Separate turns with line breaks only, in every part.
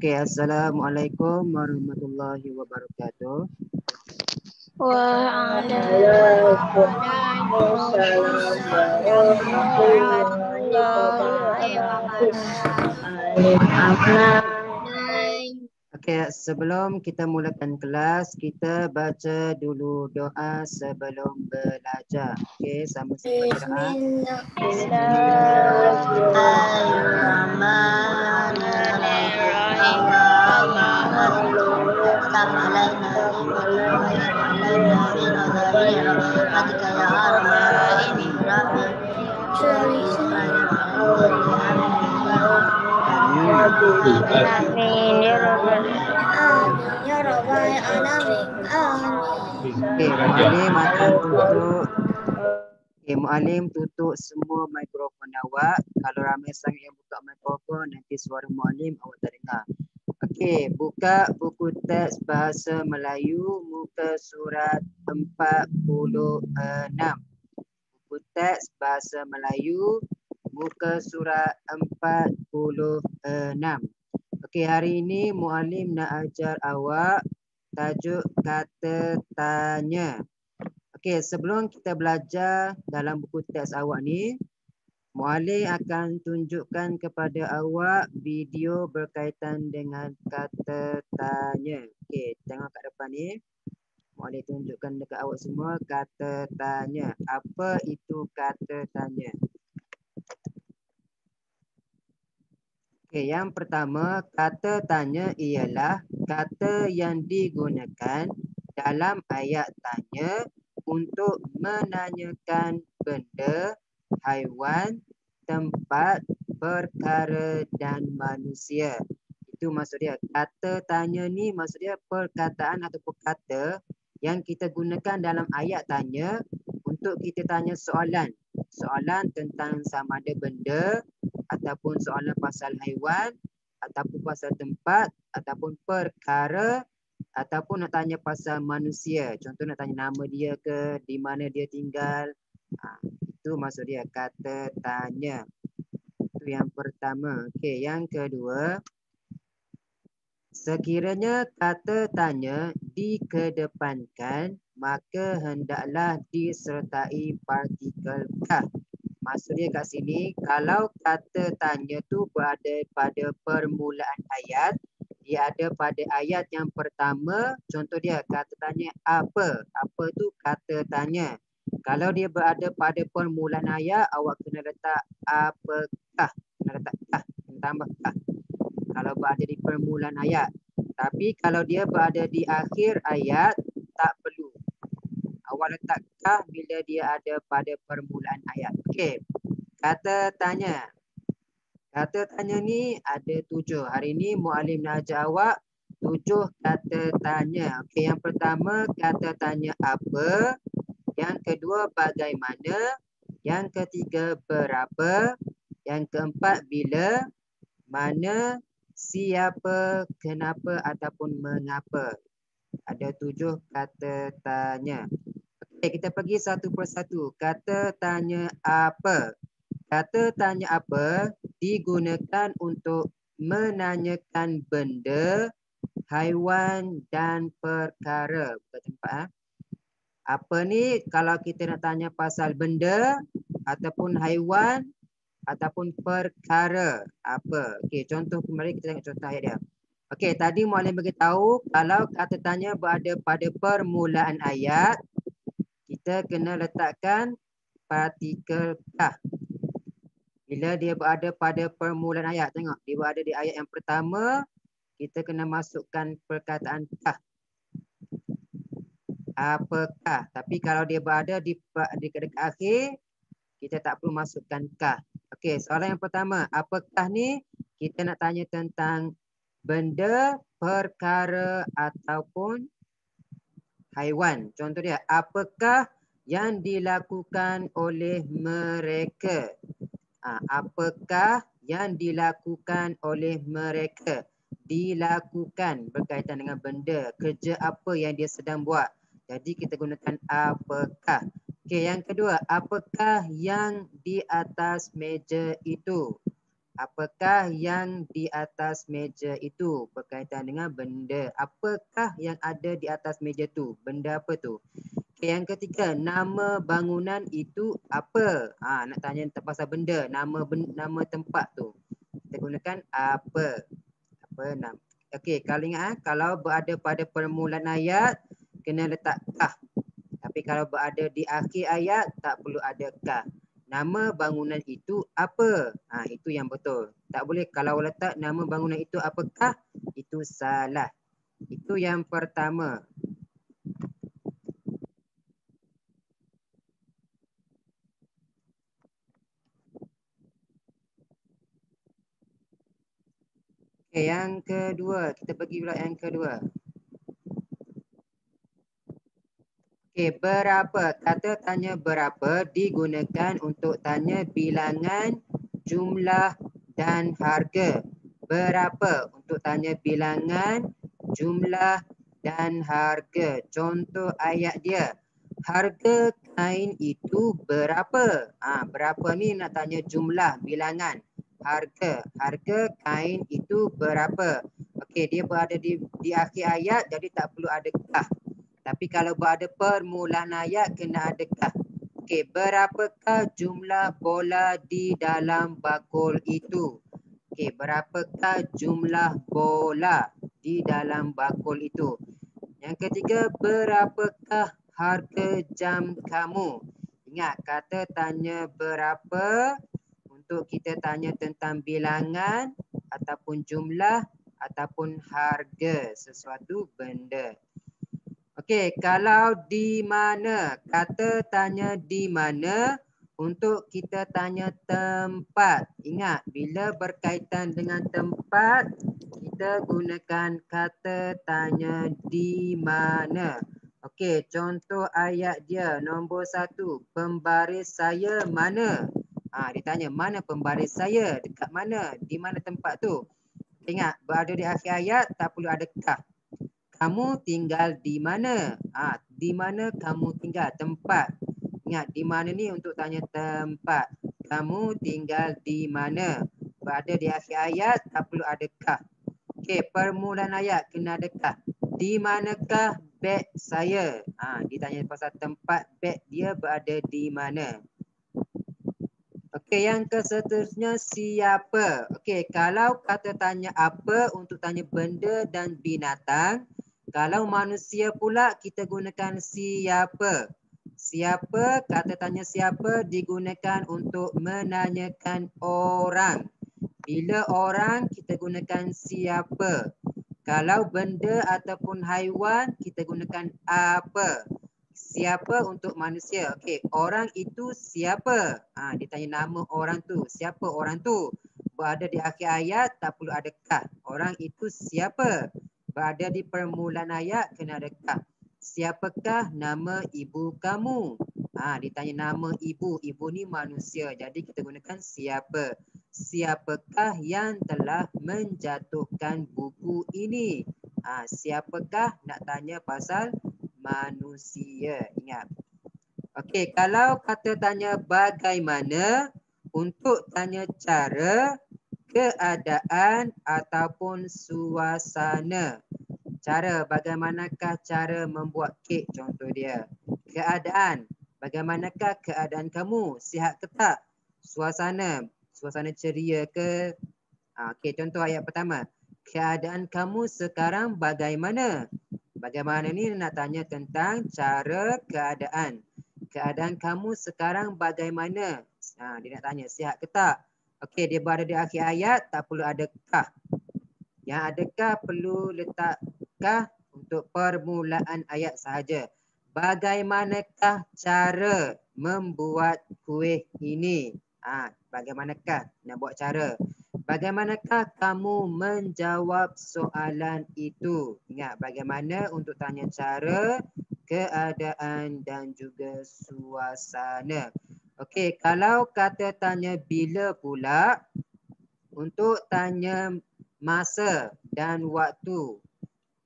Okey, Assalamualaikum warahmatullahi wabarakatuh.
Waalaikumsalam warahmatullahi wabarakatuh.
Okey, sebelum kita mulakan kelas, kita baca dulu doa sebelum belajar. Okey, sama-sama doa.
Bismillahirrahmanirrahim. Allahumma alaina rahmatika ya arhamar rahimin. Rabbi Amin ya rabbal alamin.
Okey, Muallim akan tutup. Okey, Muallim tutup semua mikrofon awak. Kalau ramai sangat yang buka mikrofon, nanti suara Muallim awak tak dengar. Okey, buka buku teks bahasa Melayu muka surat 46. Buku teks bahasa Melayu muka surat 46. Okey, hari ini Muallim nak ajar awak tajuk kata tanya. Okey, sebelum kita belajar dalam buku teks awak ni, Muallim akan tunjukkan kepada awak video berkaitan dengan kata tanya. Okey, tengok kat depan ni. Muallim tunjukkan dekat awak semua kata tanya. Apa itu kata tanya? Okey, yang pertama, kata tanya ialah kata yang digunakan dalam ayat tanya untuk menanyakan benda, haiwan, tempat, perkara dan manusia. Itu maksud dia. Kata tanya ni maksud dia perkataan ataupun kata yang kita gunakan dalam ayat tanya untuk kita tanya soalan. Soalan tentang sama ada benda ataupun soalan pasal haiwan ataupun pasal tempat ataupun perkara ataupun nak tanya pasal manusia. Contoh nak tanya nama dia ke, di mana dia tinggal. Itu maksud dia kata tanya. Itu yang pertama. Okey, yang kedua, sekiranya kata tanya dikedepankan, maka hendaklah disertai partikel kah. Maksud dia kat sini, kalau kata tanya tu berada pada permulaan ayat, dia ada pada ayat yang pertama, contoh dia kata tanya apa. Apa tu kata tanya. Kalau dia berada pada permulaan ayat, awak kena letak apakah. Kena letak kah, kena tambah kah. Kalau berada di permulaan ayat. Tapi kalau dia berada di akhir ayat, tak perlu. Awak letak kah bila dia ada pada permulaan ayat. Okey. Kata tanya. Kata tanya ni ada 7. Hari ni Muallim nak ajar awak 7 kata tanya. Okey, yang pertama kata tanya apa. Yang kedua bagaimana. Yang ketiga berapa. Yang keempat bila. Mana. Siapa. Kenapa ataupun mengapa. Ada 7 kata tanya. Okey, kita pergi satu persatu. Kata tanya apa. Kata tanya apa digunakan untuk menanyakan benda, haiwan dan perkara. Tempat. Apa ni kalau kita nak tanya pasal benda ataupun haiwan ataupun perkara. Apa? Okey, contoh kemarin kita tengok contoh ayat dia. Okey, tadi Muallim beritahu kalau kata tanya berada pada permulaan ayat, kita kena letakkan partikel kah. Bila dia berada pada permulaan ayat, tengok dia berada di ayat yang pertama, kita kena masukkan perkataan kah. Apakah. Tapi kalau dia berada di dekat akhir, kita tak perlu masukkan kah. Okey, soalan yang pertama, apakah ni kita nak tanya tentang benda, perkara ataupun haiwan. Contoh dia, apakah yang dilakukan oleh mereka? Apakah yang dilakukan oleh mereka? Dilakukan berkaitan dengan benda, kerja apa yang dia sedang buat. Jadi kita gunakan apakah. Okey, yang kedua, apakah yang di atas meja itu? Apakah yang di atas meja itu? Berkaitan dengan benda. Apakah yang ada di atas meja tu? Benda apa tu? Okay, yang ketiga, nama bangunan itu apa? Nak tanya pasal benda, nama tempat tu. Kita gunakan apa? Apa nama? Okey, kalau ingat kalau berada pada permulaan ayat kena letak kah. Tapi kalau berada di akhir ayat tak perlu ada kah. Nama bangunan itu apa? Itu yang betul. Tak boleh kalau letak nama bangunan itu apakah, itu salah. Itu yang pertama. Okay, yang kedua. Kita pergi pula yang kedua. Okay, berapa? Kata tanya berapa digunakan untuk tanya bilangan, jumlah dan harga. Berapa untuk tanya bilangan, jumlah dan harga. Contoh ayat dia. Harga kain itu berapa? Berapa ni nak tanya jumlah, bilangan. Harga kain itu berapa? Okey, dia berada di akhir ayat jadi tak perlu ada kah. Tapi kalau berada permulaan ayat kena ada kah. Okey, berapakah jumlah bola di dalam bakul itu? Okey, berapakah jumlah bola di dalam bakul itu? Yang ketiga, berapakah harga jam kamu? Ingat, kata tanya berapa untuk kita tanya tentang bilangan ataupun jumlah ataupun harga sesuatu benda. Okey, kalau di mana, kata tanya di mana untuk kita tanya tempat. Ingat, bila berkaitan dengan tempat, kita gunakan kata tanya di mana. Okey, contoh ayat dia nombor 1, pembaris saya mana? Dia tanya mana pembaris saya? Dekat mana? Di mana tempat tu? Ingat, berada di akhir ayat tak perlu ada kah. Kamu tinggal di mana? Di mana kamu tinggal? Tempat. Ingat, di mana ni untuk tanya tempat. Kamu tinggal di mana? Berada di akhir ayat, tak perlu ada kah. Okey, permulaan ayat kena ada kah. Di manakah beg saya? Ditanya pasal tempat beg dia berada di mana. Okey, yang seterusnya siapa? Okey, kalau kata tanya apa untuk tanya benda dan binatang, kalau manusia pula kita gunakan siapa. Siapa, kata tanya siapa digunakan untuk menanyakan orang. Bila orang kita gunakan siapa. Kalau benda ataupun haiwan kita gunakan apa. Siapa untuk manusia. Okey, orang itu siapa? Ditanya nama orang tu. Siapa orang tu? Berada di akhir ayat tak perlu ada kah. Orang itu siapa? Berada di permulaan ayat kena ada kah. Siapakah nama ibu kamu? Ditanya nama ibu. Ibu ni manusia. Jadi kita gunakan siapa. Siapakah yang telah menjatuhkan buku ini? Siapakah nak tanya pasal manusia. Ingat. Okey, kalau kata tanya bagaimana untuk tanya cara, keadaan ataupun suasana. Cara, bagaimanakah cara membuat kek contoh dia. Keadaan, bagaimanakah keadaan kamu? Sihat ke tak? Suasana, suasana ceria ke? Okey, contoh ayat pertama. Keadaan kamu sekarang bagaimana? Bagaimana ni nak tanya tentang cara keadaan. Keadaan kamu sekarang bagaimana? Dia nak tanya sihat ke tak? Okey, dia berada di akhir ayat tak perlu ada kah. Yang adakah perlu letak kah untuk permulaan ayat sahaja. Bagaimanakah cara membuat kuih ini? Bagaimanakah nak buat cara? Bagaimanakah kamu menjawab soalan itu? Ingat, bagaimana untuk tanya cara, keadaan dan juga suasana. Okey, kalau kata tanya bila pula, untuk tanya masa dan waktu.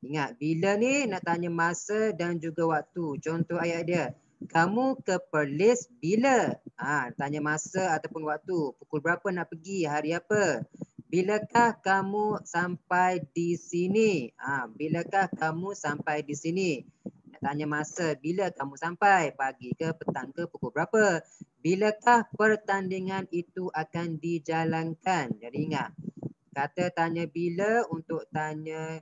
Ingat, bila ni nak tanya masa dan juga waktu. Contoh ayat dia. kamu ke Perlis bila? Tanya masa ataupun waktu. Pukul berapa nak pergi? Hari apa? Bilakah kamu sampai di sini? Bilakah kamu sampai di sini? Nak tanya masa. Bila kamu sampai? Pagi ke, petang ke, pukul berapa? Bilakah pertandingan itu akan dijalankan? Jadi ingat, kata tanya bila untuk tanya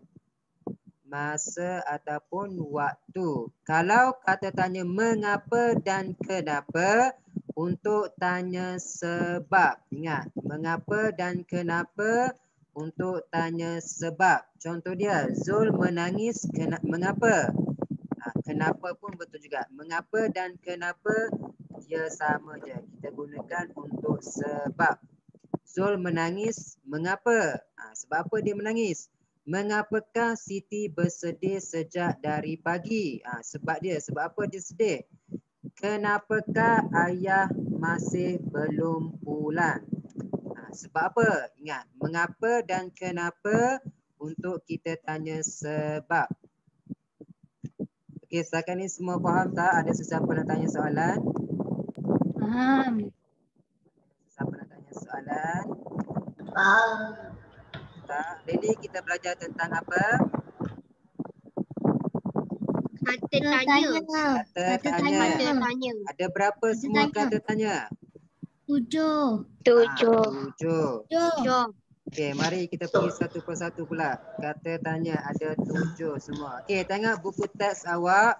masa ataupun waktu. Kalau kata tanya mengapa dan kenapa untuk tanya sebab. Ingat, mengapa dan kenapa untuk tanya sebab. Contoh dia, Zul menangis mengapa? Kenapa pun betul juga. Mengapa dan kenapa dia sama je. Kita gunakan untuk sebab. Zul menangis mengapa? Sebab apa dia menangis? Mengapakah Siti bersedih sejak dari pagi? Sebab dia. Sebab apa dia sedih? Kenapakah ayah masih belum pulang? Sebab apa? Ingat, mengapa dan kenapa untuk kita tanya sebab. Okey, setakat ni semua faham tak? Ada sesiapa nak tanya soalan?
Faham.
Siapa nak tanya soalan?
Faham.
Tak. Hari ni kita belajar tentang apa?
Kata tanya.
Kata tanya. Ada berapa semua kata tanya?
7.
7.
7. Okey, mari kita pergi satu persatu pula. Kata tanya ada 7 semua. Okey, tengok buku teks awak.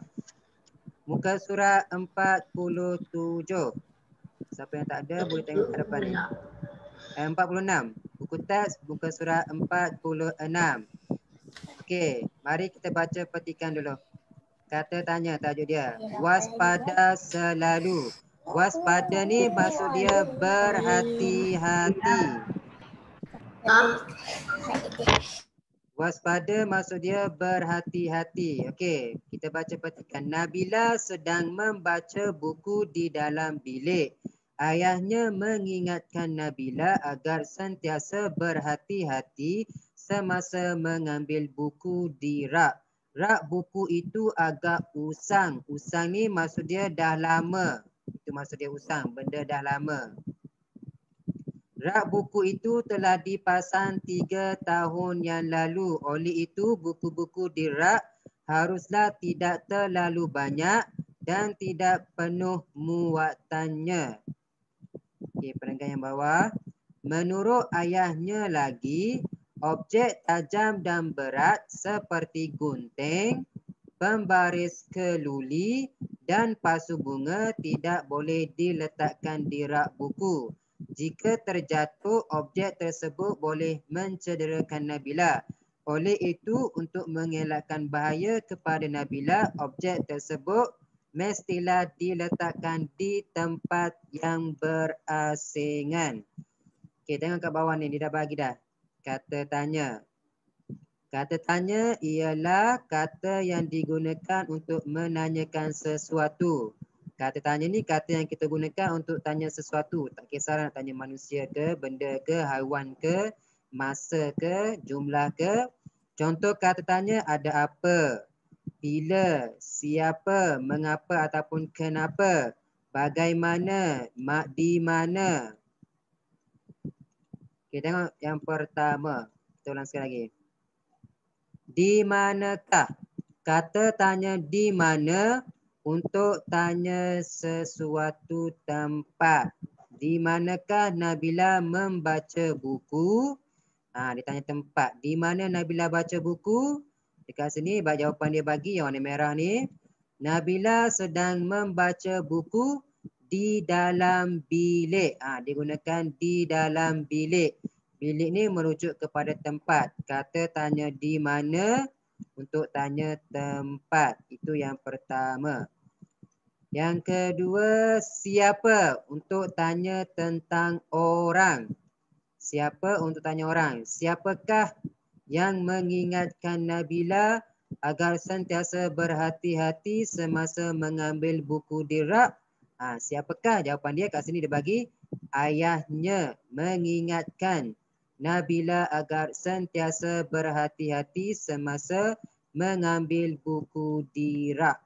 Muka surat 47. Siapa yang tak ada boleh tengok ke depan ni. 46. Buku teks muka surat 46. Okey, mari kita baca petikan dulu. Kata tanya tajuk dia. Waspada selalu. Waspada ni maksud dia berhati-hati. Waspada maksud dia berhati-hati. Okey, kita baca petikan. Nabila sedang membaca buku di dalam bilik. Ayahnya mengingatkan Nabila agar sentiasa berhati-hati semasa mengambil buku di rak. Rak buku itu agak usang. Usang ni maksud dia dah lama. Itu maksud dia usang, benda dah lama. Rak buku itu telah dipasang 3 tahun yang lalu. Oleh itu, buku-buku di rak haruslah tidak terlalu banyak dan tidak penuh muatannya. Okey, perenggan yang bawah. Menurut ayahnya lagi, objek tajam dan berat seperti gunting, pembaris keluli dan pasu bunga tidak boleh diletakkan di rak buku. Jika terjatuh, objek tersebut boleh mencederakan Nabila. Oleh itu, untuk mengelakkan bahaya kepada Nabila, objek tersebut mestilah diletakkan di tempat yang berasingan. Okey, tengok kat bawah ni, dia dah bagi dah. Kata tanya. Kata tanya ialah kata yang digunakan untuk menanyakan sesuatu. Kata tanya ni kata yang kita gunakan untuk tanya sesuatu. Tak kisah nak tanya manusia ke, benda ke, haiwan ke, masa ke, jumlah ke. Contoh kata tanya ada apa, bila, siapa, mengapa ataupun kenapa, bagaimana, di mana. Okey, tengok yang pertama. Kita ulang sekali lagi. Di manakah? Kata tanya di mana untuk tanya sesuatu tempat. Di manakah Nabila membaca buku? Dia tanya tempat. Di mana Nabila baca buku? Dekat sini jawapan dia bagi yang warna merah ni. Nabila sedang membaca buku di dalam bilik. Dia gunakan di dalam bilik. Bilik ni merujuk kepada tempat. Kata tanya di mana untuk tanya tempat. Itu yang pertama. Yang kedua, siapa untuk tanya tentang orang. Siapa untuk tanya orang. Siapakah yang mengingatkan Nabila agar sentiasa berhati-hati semasa mengambil buku di rak? Siapakah? Jawapan dia kat sini dia bagi ayahnya mengingatkan Nabila agar sentiasa berhati-hati semasa mengambil buku di rak.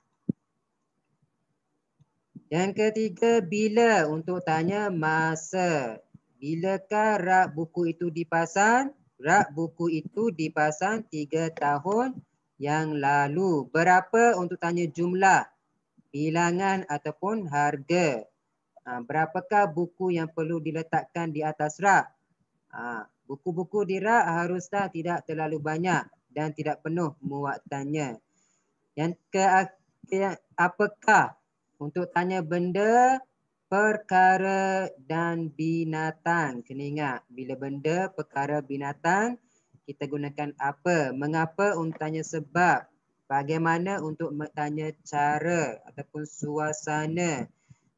Yang ketiga, bila untuk tanya masa. Bilakah rak buku itu dipasang? Rak buku itu dipasang 3 tahun yang lalu. Berapa untuk tanya jumlah, bilangan ataupun harga. Berapakah buku yang perlu diletakkan di atas rak? Buku-buku di rak haruslah tidak terlalu banyak dan tidak penuh muatannya. Yang apakah untuk tanya benda, perkara dan binatang. Kena ingat, bila benda, perkara, binatang, kita gunakan apa. Mengapa untuk tanya sebab. Bagaimana untuk tanya cara ataupun suasana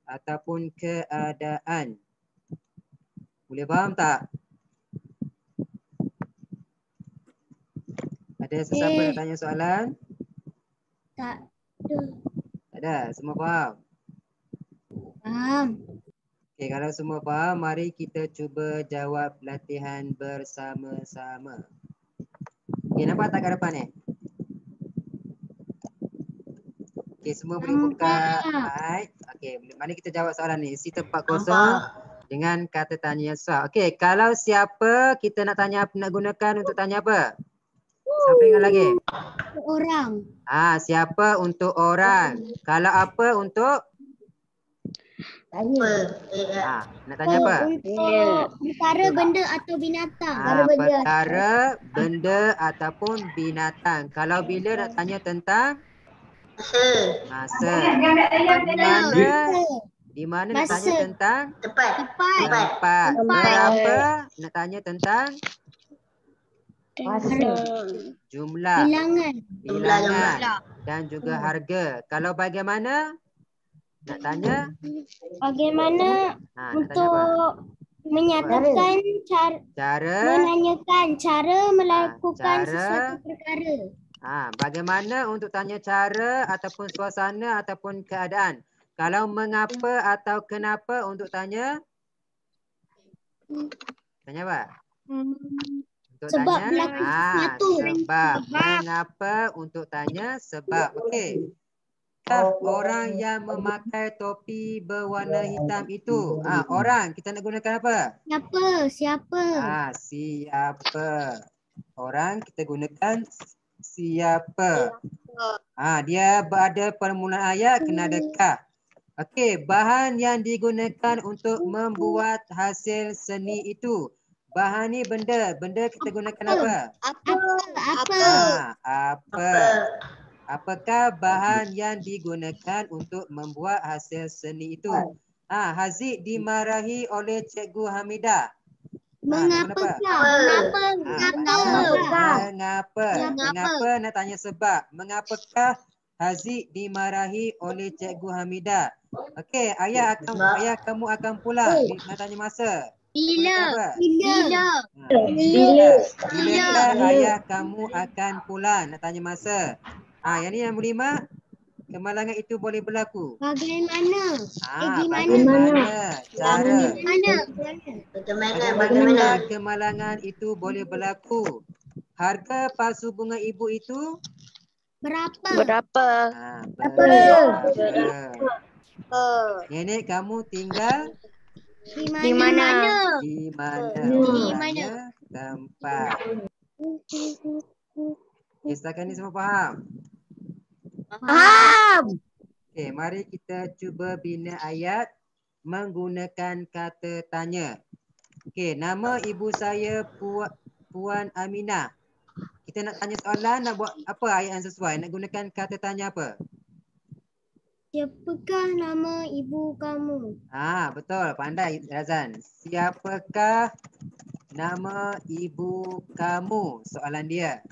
ataupun keadaan. Boleh faham tak? Ada sesiapa nak tanya soalan?
Tak.
Tak ada, semua faham?
Faham.
Okey, kalau semua faham, mari kita cuba jawab latihan bersama-sama. Okey, nampak tak kat depan ni? Okey, semua boleh buka mic. Okey, mari kita jawab soalan ni. Isi tempat kosong dengan kata tanya yang sesuai. Okey, kalau siapa kita nak tanya, nak gunakan untuk tanya apa? Siapa ingat lagi?
Orang.
Siapa untuk orang. Kalau apa untuk?
Tanya.
Nak tanya apa?
Untuk perkara, benda atau binatang.
Perkara, benda ataupun binatang. Kalau bila nak tanya tentang? Masa. Di mana nak tanya tentang? Tempat. Berapa nak tanya tentang? Jumlah. Bilangan. Dan juga harga. Kalau bagaimana? Nak tanya?
Bagaimana untuk menyatakan menanyakan cara melakukan sesuatu perkara.
Bagaimana untuk tanya cara ataupun suasana ataupun keadaan. Kalau mengapa atau kenapa untuk tanya? Tanya apa? Untuk
Sebab
tanya?
sesuatu.
Sebab. Mengapa untuk tanya? Sebab. Okey. Orang yang memakai topi berwarna hitam itu. Orang. Kita nak gunakan apa?
Siapa?
Siapa. Orang kita gunakan siapa. Dia berada permulaan ayat kena ada kah. Okey, bahan yang digunakan untuk membuat hasil seni itu. Bahan ni benda. Benda kita gunakan apa? Apa. Apakah bahan yang digunakan untuk membuat hasil seni itu? Haziq dimarahi oleh Cikgu Hamidah.
Mengapa?
Mengapa nak tanya sebab. Mengapakah Haziq dimarahi oleh Cikgu Hamidah? Okey, ayah kamu akan pulang. Nak tanya masa.
Bila?
Bilakah ayah kamu akan pulang? Nak tanya masa. Yang ni yang berlima. Kemalangan itu boleh berlaku.
Bagaimana?
Bagaimana cara?
Bagaimana?
Kemalangan itu boleh berlaku. Harga palsu bunga ibu itu?
Berapa?
Nenek kamu tinggal?
Di mana?
Di mana? Tempat. Setakat ni semua faham?
Faham.
Okey, mari kita cuba bina ayat menggunakan kata tanya. Okey, nama ibu saya Puan Aminah. Kita nak tanya soalan, nak buat apa ayat yang sesuai? Nak gunakan kata tanya apa?
Siapakah nama ibu kamu?
Betul. Pandai Razan. Siapakah nama ibu kamu? Soalan dia.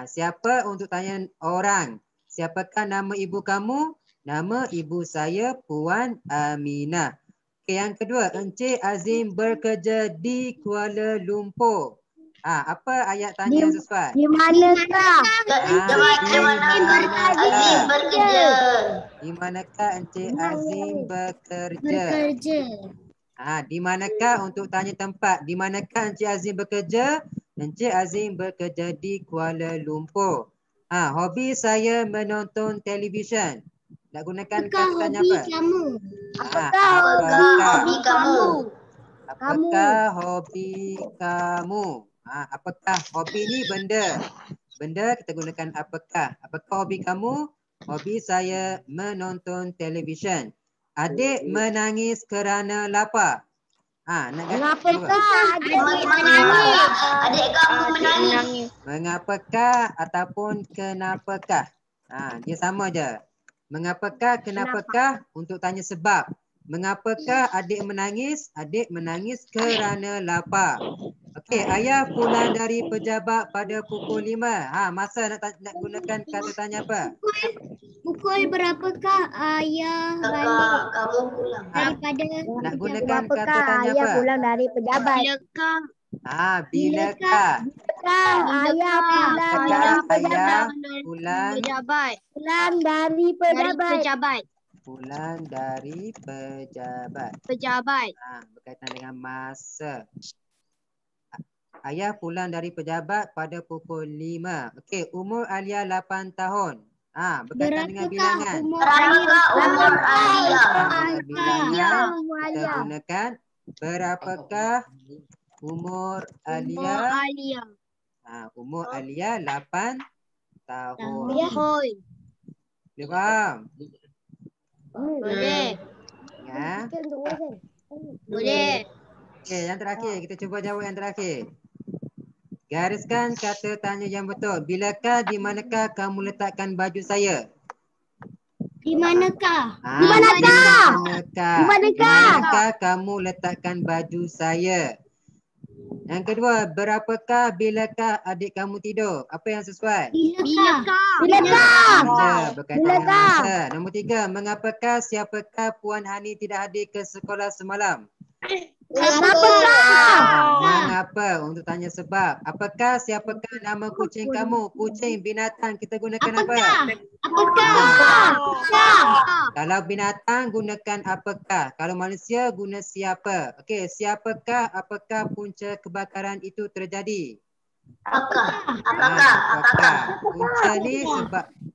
Siapa untuk tanya orang. Siapakah nama ibu kamu? Nama ibu saya Puan Aminah. Okay, yang kedua, Encik Azim bekerja di Kuala Lumpur. Apa ayat tanya yang sesuai?
Di manakah?
Azim bekerja.
Di manakah Encik Azim bekerja? Di manakah untuk tanya tempat? Di manakah Encik Azim bekerja? Encik Azim bekerja di Kuala Lumpur. Hobi saya menonton televisyen. Nak gunakan
Apakah
kata tanya
hobi
apa?
kamu?
Apakah
hobi kamu?
Apakah hobi kamu? Apakah hobi ni benda? Benda kita gunakan apakah. Apakah hobi kamu? Hobi saya menonton televisyen. Adik menangis kerana lapar.
Mengapakah adik
Mengapakah adik kamu menangis?
Mengapakah ataupun kenapakah? Dia sama je. Mengapakah, kenapakah untuk tanya sebab. Mengapakah adik menangis? Adik menangis kerana lapar. Okey, ayah pulang dari pejabat pada pukul 5. Masa nak gunakan kata tanya apa?
Pukul berapakah ayah balik
Kamu pulang.
daripada
Nak gunakan kata tanya apa?
dari pejabat?
Bilakah
Bilakah?
Ayah pulang
Ayah pulang
pejabat?
dari
Pejabat.
pulang dari pejabat.
Pejabat.
Berkaitan dengan masa. Ayah pulang dari pejabat pada pukul 5. Okey, umur Alia 8 tahun. Berkaitan dengan bilangan.
Berapakah umur Alia?
Bilangan kita gunakan berapakah umur Alia?
Alia.
Umur Alia 8 tahun.
Hoi.
Boleh faham?
Boleh.
Ya.
Boleh.
Okey, yang terakhir kita cuba jawab yang terakhir. Gariskan kata tanya yang betul. Bilakah, di manakah kamu letakkan baju saya?
Di manakah?
Di manakah? Di manakah kamu letakkan baju saya? Yang kedua, berapakah, bilakah adik kamu tidur? Apa yang sesuai?
Bilakah?
Bila, berkaitan dengan masa. Nombor 3, mengapakah, siapakah Puan Hani tidak hadir ke sekolah semalam? Mengapa? Untuk tanya sebab. Apakah, siapakah nama kucing kamu? Kucing, binatang, kita gunakan apa? Kalau binatang gunakan apakah? Kalau manusia guna siapa? Okey, siapakah, apakah punca kebakaran itu terjadi? Apakah?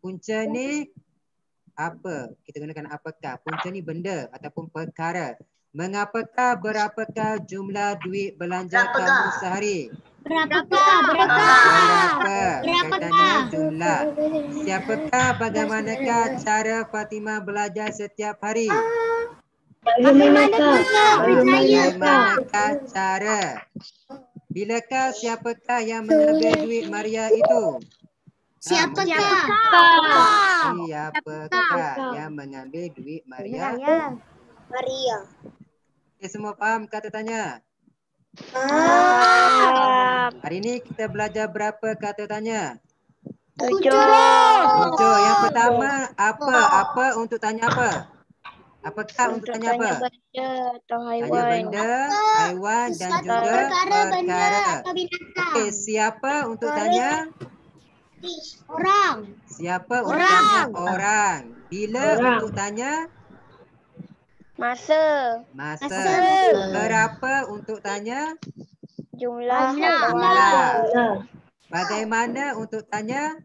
Punca ni apa? Kita gunakan apakah? Punca ni benda ataupun perkara. Mengapakah, berapakah jumlah duit belanja kamu sehari?
Berapa?
Berapa? Berkaitan dengan jumlah. Siapakah, bagaimanakah cara Fatimah belajar setiap hari? Bagaimanakah cara? Bilakah, siapakah yang mengambil duit Maria itu? Siapakah yang mengambil duit Maria? Okay, semua faham kata tanya? Hari ini kita belajar berapa kata tanya? 7. Yang pertama, apa untuk tanya apa? Apakah untuk tanya apa? Tanya benda, haiwan dan juga perkara. Okey, siapa untuk tanya?
Orang.
Siapa untuk tanya? Orang. Bila untuk tanya?
Masa.
Berapa untuk tanya?
Jumlah.
Bagaimana untuk tanya?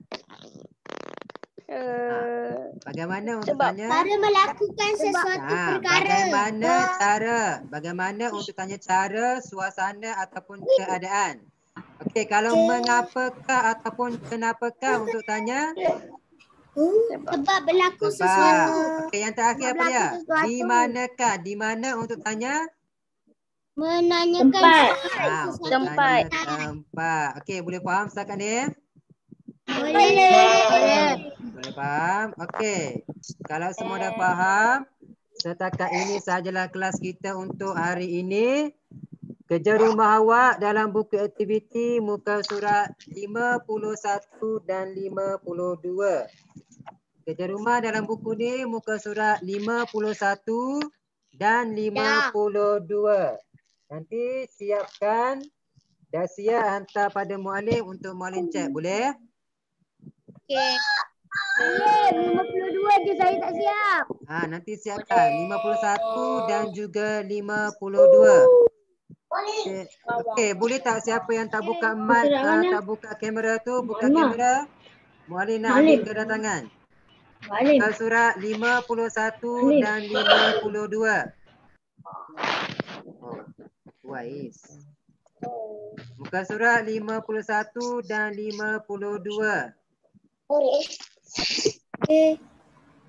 Bagaimana untuk tanya?
Cara melakukan sesuatu perkara.
Bagaimana untuk tanya cara, suasana ataupun keadaan. Okey, kalau mengapakah ataupun kenapakah untuk tanya?
Sebab berlaku sesuatu.
Okey, yang terakhir apa dia? Di manakah? Di mana untuk tanya?
Menanyakan
Tempat. Okey, boleh faham setakat ni? Boleh faham? Okey. Kalau semua dah faham, setakat ini sajalah kelas kita untuk hari ini. Kerja rumah awak dalam buku aktiviti muka surat 51 dan 52. Kerja rumah dalam buku ni muka surat 51 dan 52. Nanti siapkan dah siap hantar pada muallim untuk muallim cek. Boleh?
Okey. 52 je saya tak siap.
Nanti siapkan 51 dan juga 52. Okey, boleh tak siapa yang tak buka mic, tak buka kamera tu, buka kamera. Muallim nak ambil kedatangan. Muka surat 51 dan 52. Oh, twice. Muka surat 51 dan 52.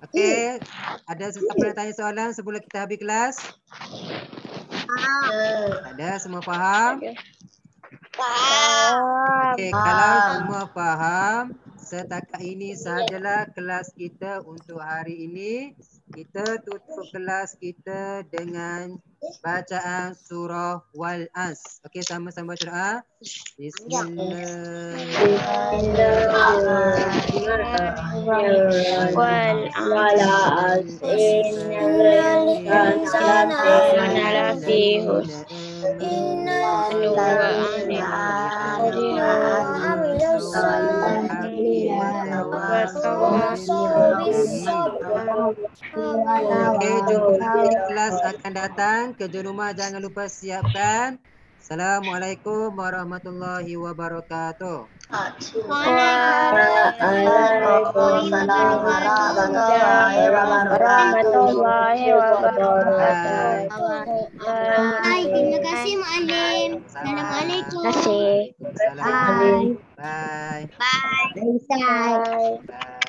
Okey, ada sesiapa nak tanya soalan sebelum kita habis kelas? Tak ada, semua faham? Okey, kalau semua faham, setakat ini sahajalah kelas kita untuk hari ini. Kita tutup kelas kita dengan bacaan surah Wal-As. Okey, sama-sama baca doa. Okey, jumpa di kelas akan datang. Kerja rumah jangan lupa siapkan. Assalamualaikum warahmatullahi wabarakatuh.
Waalaikumsalam warahmatullahi wabarakatuh.
Hai, terima kasih Muallim. Assalamualaikum.
Waalaikumsalam. Bye.
Bye.
Bye.